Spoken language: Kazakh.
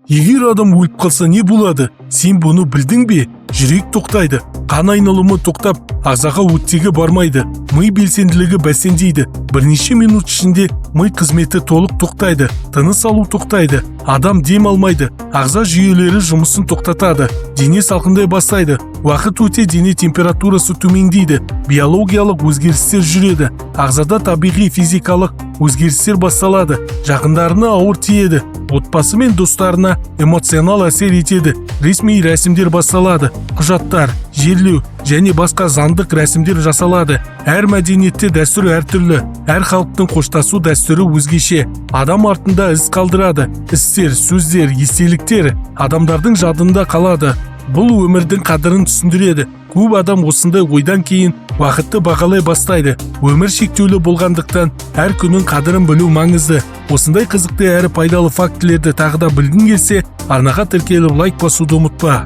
Егер адам өліп қалса не болады? Сен бұны білдің бе? Жүрек тоқтайды, қан айналымы тоқтап, ағзаға оттегі бармайды, ми белсенділігі бәсеңдейді. Бірнеше минут ішінде ми қызметі толық тоқтайды, тыныс алу тоқтайды, адам дем алмайды, ағза жүйелері жұмысын тоқтатады, дене салқындай бастайды. Уақыт өте дене температурасы төмендейді, биологиялық өзгерістер жүреді, ағзада табиғи физикалық өзгерістер басталады, жақындарына ауыр тиеді, отбасы мен достарына эмоционал әсер етеді, ресми рәсімдер басталады, құжаттар, жерлеу және басқа заңдық рәсімдер жасалады. Әр мәдениетте дәстүр әртүрлі, әр халықтың қоштасу дәстүрі өзгеше. Адам артында із қалдырады, істер, сөздер, естеліктер адамдардың жадында қалады. Бұл өмірдің қадірін түсіндіреді. Көп адам осындай ойдан кейін уақытты бағалай бастайды. Өмір шектеулі болғандықтан әр күннің қадірін білу маңызды. Осындай қызықты әрі пайдалы фактілерді тағы да білгің келсе, арнаға тіркеліп лайк басуды ұмытпа.